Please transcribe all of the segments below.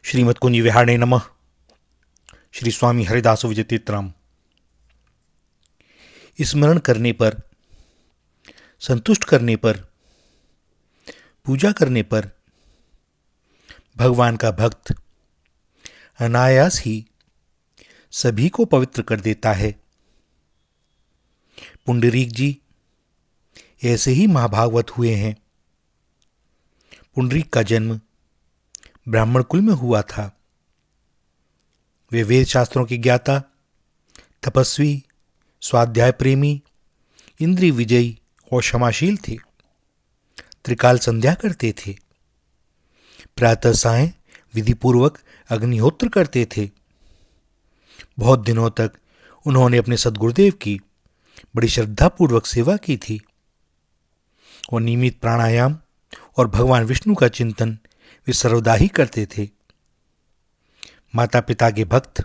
श्रीमद् कुंज विहारणे नमः। श्री स्वामी हरिदास विजय तीर्थराम। स्मरण करने पर, संतुष्ट करने पर, पूजा करने पर भगवान का भक्त अनायास ही सभी को पवित्र कर देता है। पुंडरीक जी ऐसे ही महाभागवत हुए हैं। पुंडरीक का जन्म ब्राह्मण कुल में हुआ था। वे वेद शास्त्रों के ज्ञाता, तपस्वी, स्वाध्याय प्रेमी, इंद्रिय विजयी और क्षमाशील थे। त्रिकाल संध्या करते थे। प्रातः सायं विधिपूर्वक अग्निहोत्र करते थे। बहुत दिनों तक उन्होंने अपने सद्गुरुदेव की बड़ी श्रद्धापूर्वक सेवा की थी और नियमित प्राणायाम और भगवान विष्णु का चिंतन वे सर्वदा ही करते थे। माता पिता के भक्त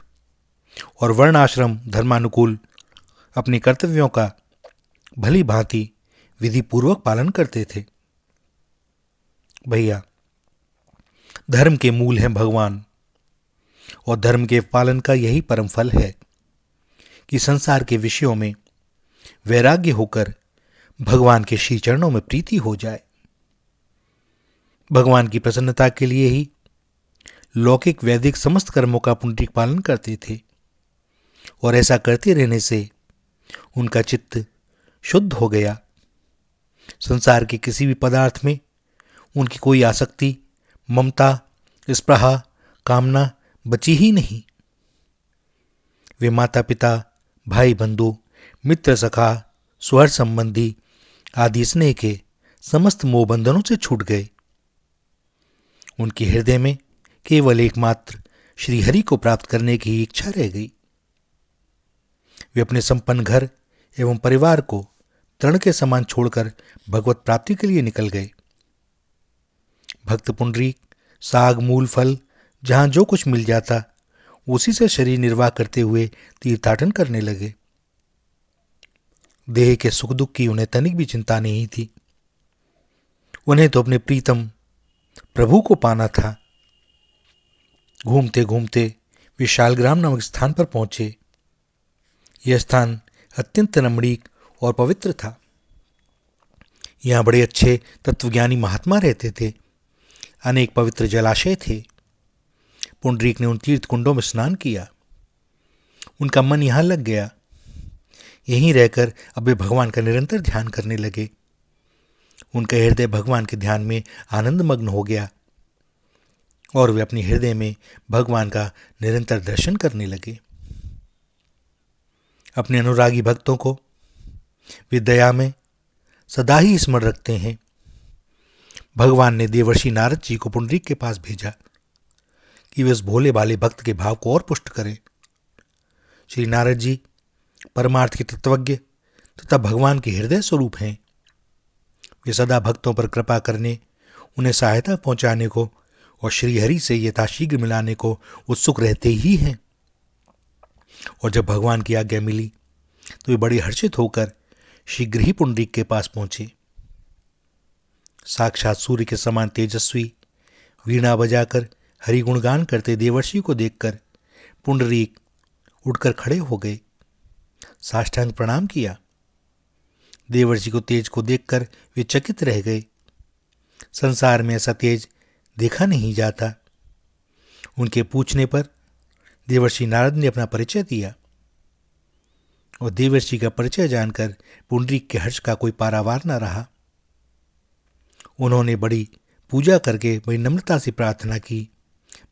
और वर्णाश्रम धर्मानुकूल अपने कर्तव्यों का भली भांति विधि पूर्वक पालन करते थे। भैया, धर्म के मूल हैं भगवान, और धर्म के पालन का यही परम फल है कि संसार के विषयों में वैराग्य होकर भगवान के श्री चरणों में प्रीति हो जाए। भगवान की प्रसन्नता के लिए ही लौकिक वैदिक समस्त कर्मों का पुंडरीक पालन करते थे, और ऐसा करते रहने से उनका चित्त शुद्ध हो गया। संसार के किसी भी पदार्थ में उनकी कोई आसक्ति, ममता, स्पृहा, कामना बची ही नहीं। वे माता पिता, भाई बंधु, मित्र सखा, स्वहर संबंधी आदि स्नेह के समस्त मोह बंधनों से छूट गए। उनके हृदय में केवल एकमात्र श्रीहरि को प्राप्त करने की इच्छा रह गई। वे अपने संपन्न घर एवं परिवार को तृण के समान छोड़कर भगवत प्राप्ति के लिए निकल गए। भक्त पुंडरीक साग मूल फल जहां जो कुछ मिल जाता उसी से शरीर निर्वाह करते हुए तीर्थाटन करने लगे। देह के सुख दुख की उन्हें तनिक भी चिंता नहीं थी। उन्हें तो अपने प्रीतम प्रभु को पाना था। घूमते घूमते वे शालग्राम नामक स्थान पर पहुंचे। यह स्थान अत्यंत रमणीक और पवित्र था। यहां बड़े अच्छे तत्वज्ञानी महात्मा रहते थे। अनेक पवित्र जलाशय थे। पुंडरीक ने उन तीर्थ कुंडों में स्नान किया। उनका मन यहां लग गया। यहीं रहकर अब वे भगवान का निरंतर ध्यान करने लगे। उनका हृदय भगवान के ध्यान में आनंदमग्न हो गया और वे अपने हृदय में भगवान का निरंतर दर्शन करने लगे। अपने अनुरागी भक्तों को वे दया में सदा ही स्मरण रखते हैं। भगवान ने देवर्षि नारद जी को पुंडरीक के पास भेजा कि वे उस भोले भाले भक्त के भाव को और पुष्ट करें। श्री नारद जी परमार्थ के तत्वज्ञ तथा भगवान के हृदय स्वरूप हैं। वे सदा भक्तों पर कृपा करने, उन्हें सहायता पहुंचाने को और श्रीहरि से यथाशीघ्र मिलाने को उत्सुक रहते ही हैं। और जब भगवान की आज्ञा मिली तो वे बड़े हर्षित होकर शीघ्र ही पुंडरीक के पास पहुंचे। साक्षात सूर्य के समान तेजस्वी, वीणा बजाकर हरि गुणगान करते देवर्षि को देखकर पुंडरीक उठकर खड़े हो गए, साष्टांग प्रणाम किया। देवर्षि को तेज को देखकर वे चकित रह गए। संसार में ऐसा तेज देखा नहीं जाता। उनके पूछने पर देवर्षि नारद ने अपना परिचय दिया, और देवर्षि का परिचय जानकर पुंडरीक के हर्ष का कोई पारावार न रहा। उन्होंने बड़ी पूजा करके बड़ी नम्रता से प्रार्थना की,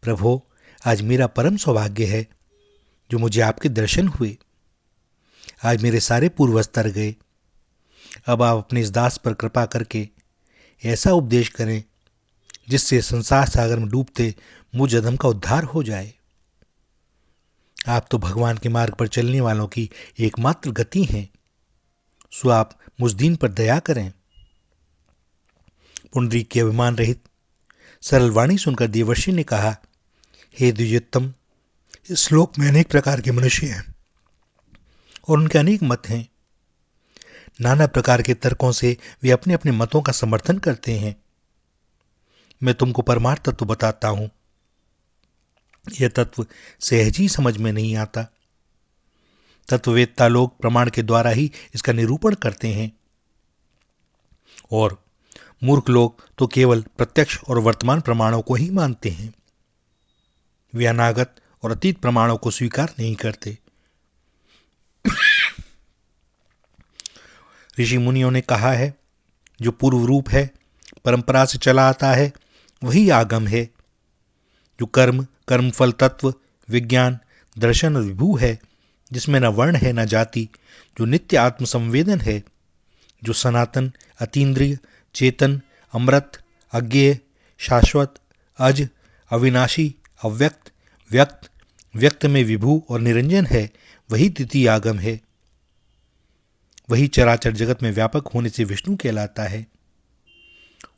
प्रभो, आज मेरा परम सौभाग्य है जो मुझे आपके दर्शन हुए। आज मेरे सारे पूर्वज तर गए। अब आप अपने इस दास पर कृपा करके ऐसा उपदेश करें जिससे संसार सागर में डूबते मुझ अधम का उद्धार हो जाए। आप तो भगवान के मार्ग पर चलने वालों की एकमात्र गति हैं, सो आप मुझ दीन पर दया करें। पुंडरीक की अभिमान रहित सरल वाणी सुनकर देवर्षि ने कहा, हे द्विजोत्तम, इस श्लोक में अनेक प्रकार के मनुष्य हैं और उनके अनेक मत हैं। नाना प्रकार के तर्कों से वे अपने अपने मतों का समर्थन करते हैं। मैं तुमको परमार्थ तत्व बताता हूं। यह तत्व सहज ही समझ में नहीं आता। तत्ववेत्ता लोग प्रमाण के द्वारा ही इसका निरूपण करते हैं और मूर्ख लोग तो केवल प्रत्यक्ष और वर्तमान प्रमाणों को ही मानते हैं। वे अनागत और अतीत प्रमाणों को स्वीकार नहीं करते। ऋषि मुनियों ने कहा है, जो पूर्व रूप है, परंपरा से चला आता है, वही आगम है। जो कर्म, कर्मफल तत्व, विज्ञान, दर्शन और विभू है, जिसमें न वर्ण है न जाति, जो नित्य आत्म संवेदन है, जो सनातन, अतीन्द्रिय, चेतन, अमृत, अज्ञेय, शाश्वत, अज, अविनाशी, अव्यक्त, व्यक्त, व्यक्त में विभू और निरंजन है, वही द्वितीय आगम है। वही चराचर जगत में व्यापक होने से विष्णु कहलाता है।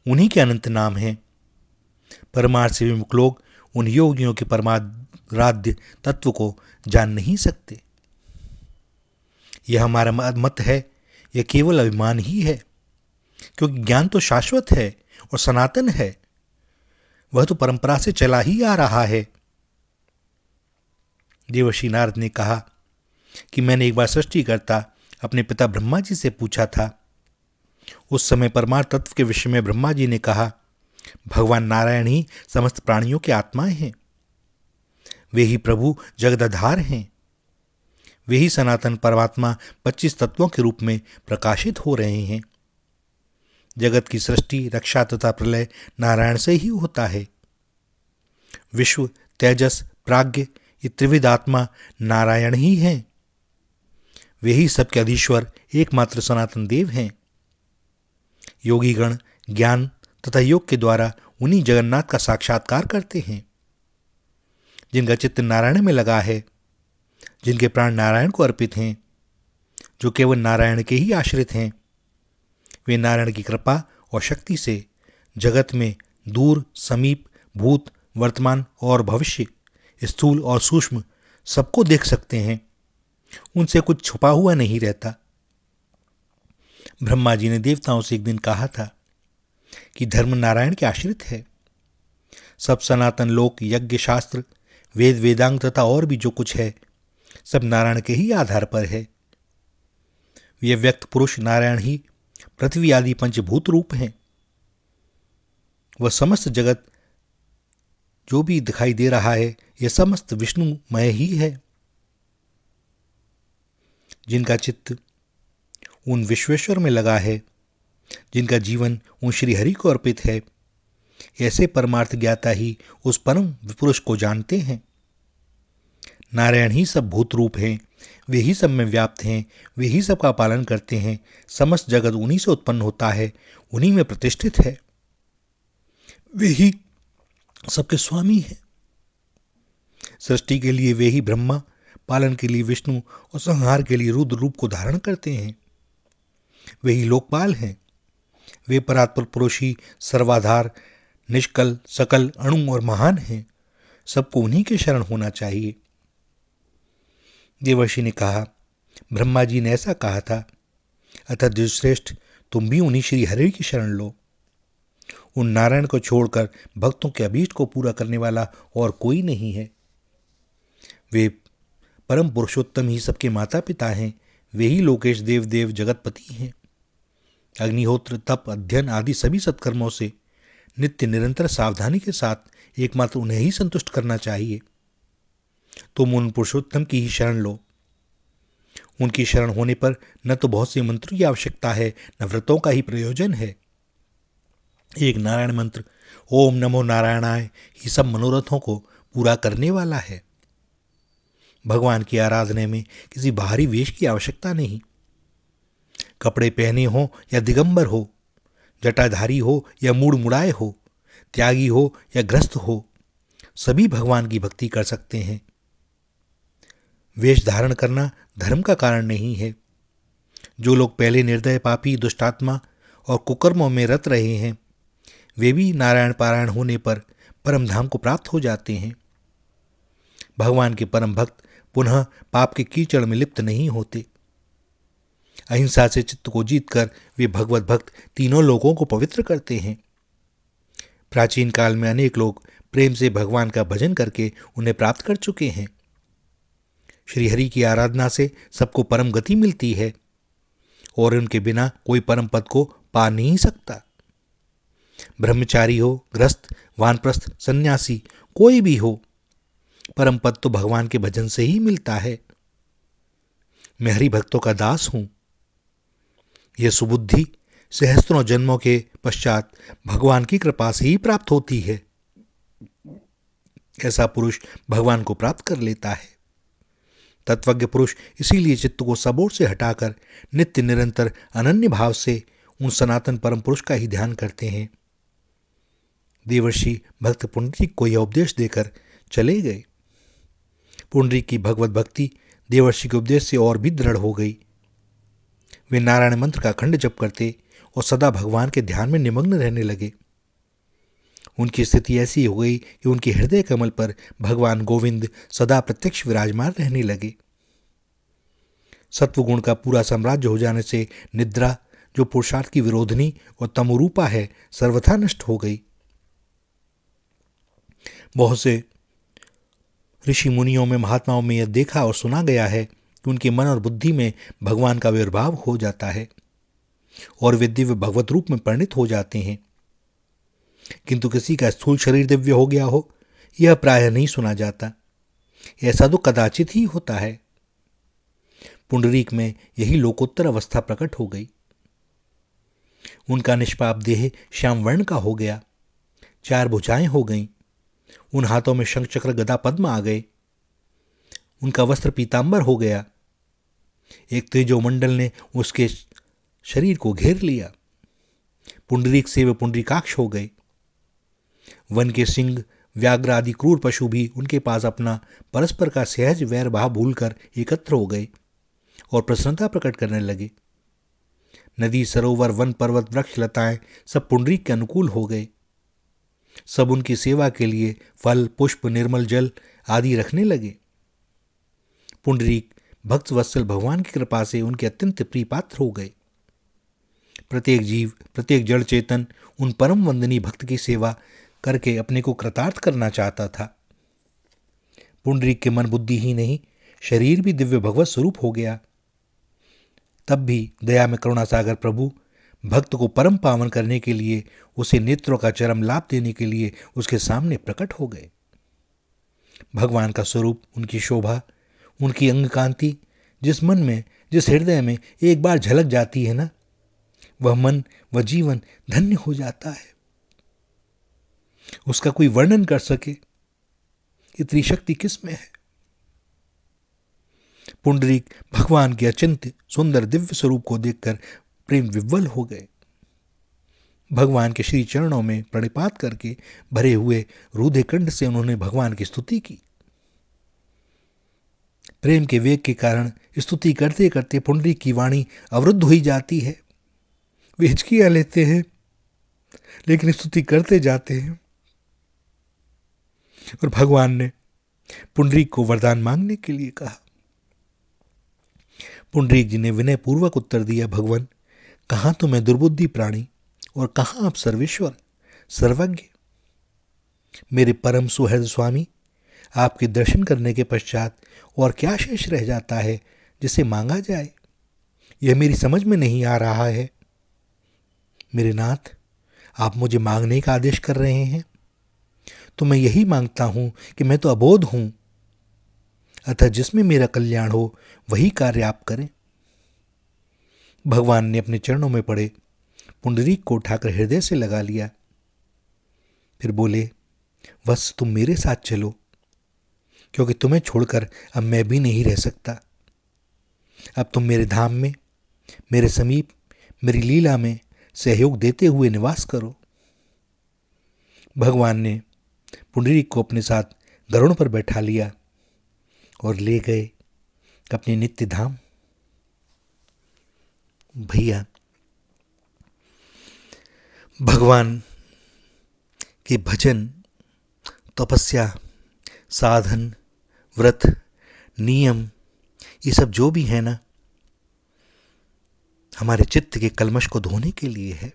उन्हीं के अनंत नाम हैं। परमार्थ से विमुख लोग उन योगियों के परमाराध्य तत्व को जान नहीं सकते। यह हमारा मत है, यह केवल अभिमान ही है, क्योंकि ज्ञान तो शाश्वत है और सनातन है। वह तो परंपरा से चला ही आ रहा है। देवर्षि नारद ने कहा कि मैंने एक बार सृष्टिकर्ता अपने पिता ब्रह्मा जी से पूछा था। उस समय परमार्थ तत्व के विषय में ब्रह्मा जी ने कहा, भगवान नारायण ही समस्त प्राणियों के आत्माएं हैं। वे ही प्रभु जगदाधार हैं। वे ही सनातन परमात्मा 25 तत्वों के रूप में प्रकाशित हो रहे हैं। जगत की सृष्टि, रक्षा तथा प्रलय नारायण से ही होता है। विश्व, तेजस, प्राज्ञ, ये त्रिविध आत्मा नारायण ही हैं। वे ही सबके अधीश्वर एकमात्र सनातन देव हैं। योगीगण ज्ञान तथा योग के द्वारा उन्हीं जगन्नाथ का साक्षात्कार करते हैं। जिनका चित्त नारायण में लगा है, जिनके प्राण नारायण को अर्पित हैं, जो केवल नारायण के ही आश्रित हैं, वे नारायण की कृपा और शक्ति से जगत में दूर, समीप, भूत, वर्तमान और भविष्य, स्थूल और सूक्ष्म सबको देख सकते हैं। उनसे कुछ छुपा हुआ नहीं रहता। ब्रह्मा जी ने देवताओं से एक दिन कहा था कि धर्म नारायण के आश्रित है। सब सनातन लोक, यज्ञ, शास्त्र, वेद, वेदांग तथा और भी जो कुछ है, सब नारायण के ही आधार पर है। ये व्यक्त पुरुष नारायण ही पृथ्वी आदि पंचभूत रूप हैं। वह समस्त जगत जो भी दिखाई दे रहा है, यह समस्त विष्णुमय ही है। जिनका चित्त उन विश्वेश्वर में लगा है, जिनका जीवन उन श्री हरि को अर्पित है, ऐसे परमार्थ ज्ञाता ही उस परम पुरुष को जानते हैं। नारायण ही सब भूत रूप हैं, वे ही सब में व्याप्त हैं, वे ही सबका पालन करते हैं। समस्त जगत उन्हीं से उत्पन्न होता है, उन्हीं में प्रतिष्ठित है। वे ही सबके स्वामी हैं। सृष्टि के लिए वे ही ब्रह्मा, पालन के लिए विष्णु और संहार के लिए रुद्र रूप को धारण करते हैं। वे ही लोकपाल हैं। वे परात्पर पुरुष ही सर्वाधार, निष्कल, सकल, अणु और महान हैं। सबको उन्हीं के शरण होना चाहिए। देवर्षि ने कहा, ब्रह्मा जी ने ऐसा कहा था, अतः द्विश्रेष्ठ तुम भी उन्हीं श्री हरि की शरण लो। उन नारायण को छोड़कर भक्तों के अभीष्ट को पूरा करने वाला और कोई नहीं है। वे परम पुरुषोत्तम ही सबके माता पिता हैं। वे ही लोकेश देव देव जगतपति हैं। अग्निहोत्र, तप, अध्ययन आदि सभी सत्कर्मों से नित्य निरंतर सावधानी के साथ एकमात्र उन्हें ही संतुष्ट करना चाहिए। तुम उन पुरुषोत्तम की ही शरण लो। उनकी शरण होने पर न तो बहुत से मंत्रों की आवश्यकता है, न व्रतों का ही प्रयोजन है। एक नारायण मंत्र, ओम नमो नारायणाय, ही सब मनोरथों को पूरा करने वाला है। भगवान की आराधना में किसी बाहरी वेश की आवश्यकता नहीं। कपड़े पहने हो या दिगंबर हो, जटाधारी हो या मूड़ मुड़ाए हो, त्यागी हो या ग्रस्त हो, सभी भगवान की भक्ति कर सकते हैं। वेश धारण करना धर्म का कारण नहीं है। जो लोग पहले निर्दय, पापी, दुष्टात्मा और कुकर्मों में रत रहे हैं, वे भी नारायण पारायण होने पर परम धाम को प्राप्त हो जाते हैं। भगवान के परम भक्त पुनः पाप के कीचड़ में लिप्त नहीं होते। अहिंसा से चित्त को जीतकर वे भगवत भक्त तीनों लोगों को पवित्र करते हैं। प्राचीन काल में अनेक लोग प्रेम से भगवान का भजन करके उन्हें प्राप्त कर चुके हैं। श्री हरि की आराधना से सबको परम गति मिलती है और उनके बिना कोई परम पद को पा नहीं सकता। ब्रह्मचारी हो, गृहस्थ, वानप्रस्थ, सन्यासी, कोई भी हो, परम पद तो भगवान के भजन से ही मिलता है। मैं हरि भक्तों का दास हूं। यह सुबुद्धि सहस्त्रों जन्मों के पश्चात भगवान की कृपा से ही प्राप्त होती है। ऐसा पुरुष भगवान को प्राप्त कर लेता है। तत्वज्ञ पुरुष इसीलिए चित्त को सब ओर से हटाकर नित्य निरंतर अनन्य भाव से उन सनातन परम पुरुष का ही ध्यान करते हैं। देवर्षि भक्त पुंडरीक को यह उपदेश देकर चले गए। पुंडरीक की भगवत भक्ति देवर्षि के उपदेश से और भी दृढ़ हो गई। वे नारायण मंत्र का खंड जप करते और सदा भगवान के ध्यान में निमग्न रहने लगे। उनकी स्थिति ऐसी हो गई कि उनके हृदय कमल पर भगवान गोविंद सदा प्रत्यक्ष विराजमान रहने लगे। सत्वगुण का पूरा साम्राज्य हो जाने से निद्रा, जो पुरुषार्थ की विरोधनी और तमोरूपा है, सर्वथा नष्ट हो गई। बहुत से ऋषि मुनियों में, महात्माओं में यह देखा और सुना गया है कि उनके मन और बुद्धि में भगवान का आविर्भाव हो जाता है और वे दिव्य भगवत रूप में परिणित हो जाते हैं। किंतु किसी का स्थूल शरीर दिव्य हो गया हो, यह प्रायः नहीं सुना जाता। ऐसा तो कदाचित ही होता है। पुंडरीक में यही लोकोत्तर अवस्था प्रकट हो गई। उनका निष्पाप देह श्याम वर्ण का हो गया, 4 भुजाएं हो गईं, उन हाथों में शंख चक्र गदा पद्म आ गए, उनका वस्त्र पीतांबर हो गया, एक तेजोमंडल ने उसके शरीर को घेर लिया। पुंडरीक से वे पुंडरीकाक्ष हो गए। वन के सिंह, व्याघ्र आदि क्रूर पशु भी उनके पास अपना परस्पर का सहज वैर भाव भूलकर एकत्र हो गए और प्रसन्नता प्रकट करने लगे। नदी, सरोवर, वन, पर्वत, वृक्ष, लताएं सब पुंडरीक के अनुकूल हो गए। सब उनकी सेवा के लिए फल, पुष्प, निर्मल जल आदि रखने लगे। पुंडरीक भक्त वत्सल भगवान की कृपा से उनके अत्यंत प्रिय पात्र हो गए। प्रत्येक जीव, प्रत्येक जड़ चेतन उन परम वंदनीय भक्त की सेवा करके अपने को कृतार्थ करना चाहता था। पुंडरीक के मन बुद्धि ही नहीं, शरीर भी दिव्य भगवत स्वरूप हो गया। तब भी दया में करुणा सागर प्रभु भक्त को परम पावन करने के लिए, उसे नेत्रों का चरम लाभ देने के लिए उसके सामने प्रकट हो गए। भगवान का स्वरूप, उनकी शोभा, उनकी अंग कांति जिस मन में, जिस हृदय में एक बार झलक जाती है ना, वह मन, वह जीवन धन्य हो जाता है। उसका कोई वर्णन कर सके इतनी शक्ति किस में है। पुंडरीक भगवान के अचिंत्य सुंदर दिव्य स्वरूप को देखकर प्रेम विह्वल हो गए। भगवान के श्री चरणों में प्रणिपात करके भरे हुए रुधिर कंठ से उन्होंने भगवान की स्तुति की। प्रेम के वेग के कारण स्तुति करते करते पुंडरीक की वाणी अवरुद्ध हुई जाती है। वे हिचकियां लेते हैं लेकिन स्तुति करते जाते हैं। और भगवान ने पुंडरीक को वरदान मांगने के लिए कहा। पुंडरीक जी ने विनय पूर्वक उत्तर दिया, भगवान, कहां तो मैं दुर्बुद्धि प्राणी और कहां आप सर्वेश्वर सर्वज्ञ। मेरे परम सुहृद स्वामी, आपके दर्शन करने के पश्चात और क्या शेष रह जाता है जिसे मांगा जाए, यह मेरी समझ में नहीं आ रहा है। मेरे नाथ, आप मुझे मांगने का आदेश कर रहे हैं तो मैं यही मांगता हूं कि मैं तो अबोध हूं, अतः जिसमें मेरा कल्याण हो वही कार्य आप करें। भगवान ने अपने चरणों में पड़े पुंडरीक को उठाकर हृदय से लगा लिया। फिर बोले, वत्स, तुम मेरे साथ चलो, क्योंकि तुम्हें छोड़कर अब मैं भी नहीं रह सकता। अब तुम मेरे धाम में, मेरे समीप, मेरी लीला में सहयोग देते हुए निवास करो। भगवान ने पुंडरीक को अपने साथ गरुड़ पर बैठा लिया और ले गए अपने नित्य धाम। भैया, भगवान के भजन, तपस्या, साधन, व्रत, नियम, ये सब जो भी है ना, हमारे चित्त के कलमश को धोने के लिए है।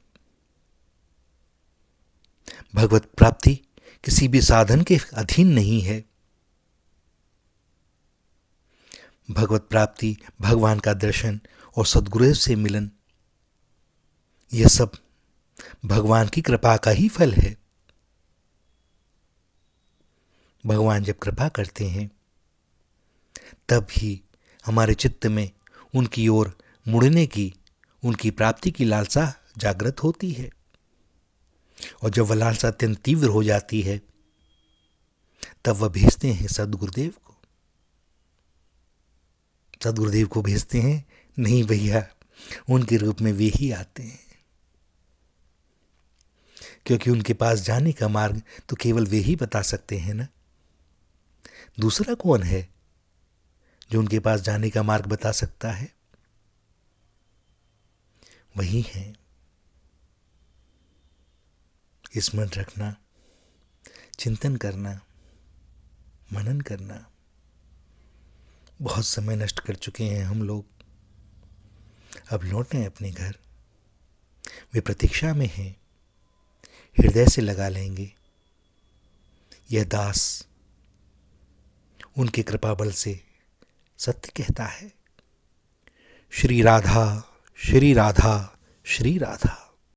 भगवत प्राप्ति किसी भी साधन के अधीन नहीं है। भगवत प्राप्ति, भगवान का दर्शन और सद्गुरु से मिलन, यह सब भगवान की कृपा का ही फल है। भगवान जब कृपा करते हैं तब ही हमारे चित्त में उनकी ओर मुड़ने की, उनकी प्राप्ति की लालसा जागृत होती है। और जब वह लालसा अत्यंत तीव्र हो जाती है तब वह भेजते हैं सदगुरुदेव को। सदगुरुदेव को भेजते हैं, नहीं भैया, उनके रूप में वे ही आते हैं, क्योंकि उनके पास जाने का मार्ग तो केवल वे ही बता सकते हैं ना। दूसरा कौन है जो उनके पास जाने का मार्ग बता सकता है? वही है। स्मरण रखना, चिंतन करना, मनन करना। बहुत समय नष्ट कर चुके हैं हम लोग, अब लौटें अपने घर। वे प्रतीक्षा में हैं, हृदय से लगा लेंगे। यह दास उनके कृपा बल से सत्य कहता है। श्री राधा, श्री राधा, श्री राधा।